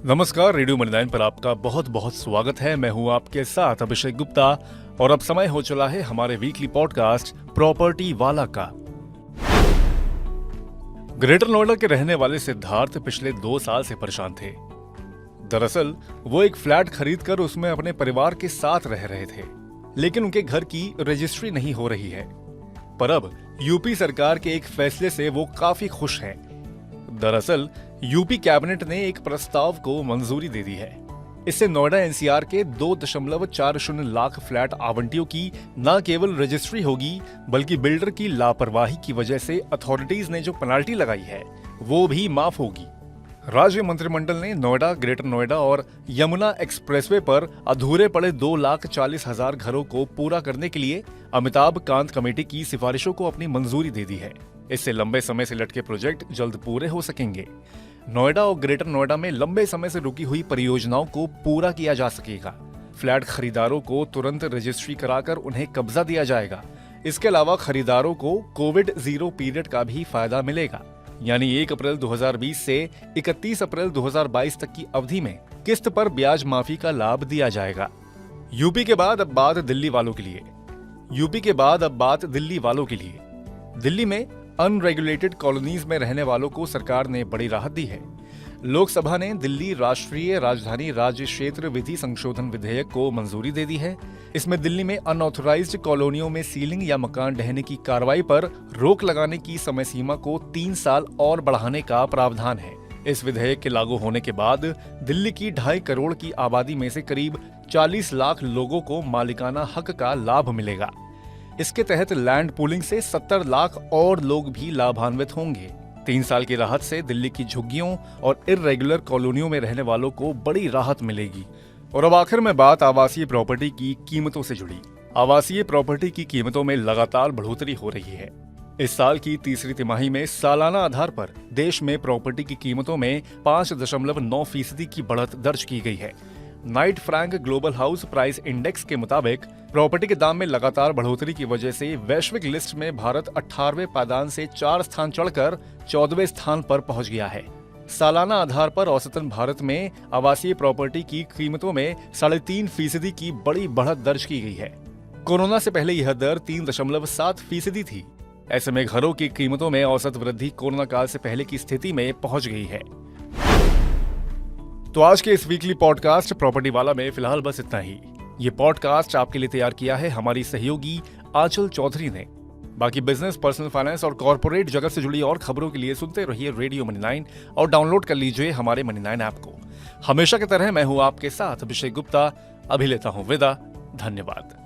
नमस्कार, radio money 9 पर आपका बहुत बहुत स्वागत है। मैं हूं आपके साथ अभिषेक गुप्ता और अब समय हो चला है हमारे वीकली पॉडकास्ट प्रॉपर्टी वाला का। ग्रेटर नोएडा के रहने वाले सिद्धार्थ पिछले 2 साल से परेशान थे। दरअसल वो एक फ्लैट खरीदकर उसमें अपने परिवार के साथ रह रहे थे, लेकिन उनके घर की रजिस्ट्री नहीं हो रही है। पर अब यूपी सरकार के एक फैसले से वो काफी खुश हैं। दरअसल यूपी कैबिनेट ने एक प्रस्ताव को मंजूरी दे दी है। इससे नोएडा एनसीआर के 2.40 लाख फ्लैट आवंटियों की न केवल रजिस्ट्री होगी, बल्कि बिल्डर की लापरवाही की वजह से अथॉरिटीज ने जो पेनाल्टी लगाई है वो भी माफ होगी। राज्य मंत्रिमंडल ने नोएडा, ग्रेटर नोएडा और यमुना एक्सप्रेसवे पर अधूरे पड़े 2,40,000 घरों को पूरा करने के लिए अमिताभ कांत कमेटी की सिफारिशों को अपनी मंजूरी दे दी है। इससे लंबे समय से लटके प्रोजेक्ट जल्द पूरे हो सकेंगे। नोएडा और ग्रेटर नोएडा में लंबे समय से रुकी हुई परियोजनाओं को पूरा किया जा सकेगा। फ्लैट खरीदारों को तुरंत रजिस्ट्री कराकर उन्हें कब्जा दिया जाएगा। इसके अलावा खरीदारों को कोविड-0 पीरियड का भी फायदा मिलेगा, यानी 1 अप्रैल 2020 से 31 अप्रैल 2022 तक की अवधि में किस्त पर ब्याज माफी का लाभ दिया जाएगा। यूपी के बाद अब बात दिल्ली वालों के लिए। दिल्ली में अनरेगुलेटेड कॉलोनीज में रहने वालों को सरकार ने बड़ी राहत दी है। लोकसभा ने दिल्ली राष्ट्रीय राजधानी राज्य क्षेत्र विधि संशोधन विधेयक को मंजूरी दे दी है। इसमें दिल्ली में अनऑथराइज्ड कॉलोनियों में सीलिंग या मकान ढहने की कार्रवाई पर रोक लगाने की समय सीमा को 3 साल और बढ़ाने का प्रावधान है। इस विधेयक के लागू होने के बाद दिल्ली की 2.5 करोड़ की आबादी में से करीब 40 लाख लोगों को मालिकाना हक का लाभ मिलेगा। इसके तहत लैंड पूलिंग से 70 लाख और लोग भी लाभान्वित होंगे। 3 साल की राहत से दिल्ली की झुग्गियों और इर्रेगुलर कॉलोनियों में रहने वालों को बड़ी राहत मिलेगी। और अब आखिर में बात आवासीय प्रॉपर्टी की कीमतों से जुड़ी। आवासीय प्रॉपर्टी की कीमतों में लगातार बढ़ोतरी हो रही है। इस साल की तीसरी तिमाही में सालाना आधार पर देश में प्रॉपर्टी की कीमतों में 5.9% की बढ़त दर्ज की गई है। Knight Frank global house price index के मुताबिक प्रॉपर्टी के दाम में लगातार बढ़ोतरी की वजह से वैश्विक लिस्ट में भारत 18वें पायदान से 4 स्थान चढ़कर 14वें स्थान पर पहुंच गया है। सालाना आधार पर औसतन भारत में आवासीय प्रॉपर्टी की कीमतों में 3.5% की बड़ी बढ़त दर्ज की गई है। कोरोना से पहले यह दर 3.7% थी। ऐसे में घरों की कीमतों में औसत वृद्धि कोरोना काल से पहले की स्थिति में पहुंच गई है। तो आज के इस वीकली पॉडकास्ट प्रॉपर्टी वाला में फिलहाल बस इतना ही। ये पॉडकास्ट आपके लिए तैयार किया है हमारी सहयोगी आंचल चौधरी ने। बाकी बिजनेस, पर्सनल फाइनेंस और कॉर्पोरेट जगत से जुड़ी और खबरों के लिए सुनते रहिए रेडियो मनी 9 और डाउनलोड कर लीजिए हमारे मनी 9 ऐप को। हमेशा की तरह मैं हूं आपके साथ अभिषेक गुप्ता। अभी लेता हूं विदा। धन्यवाद।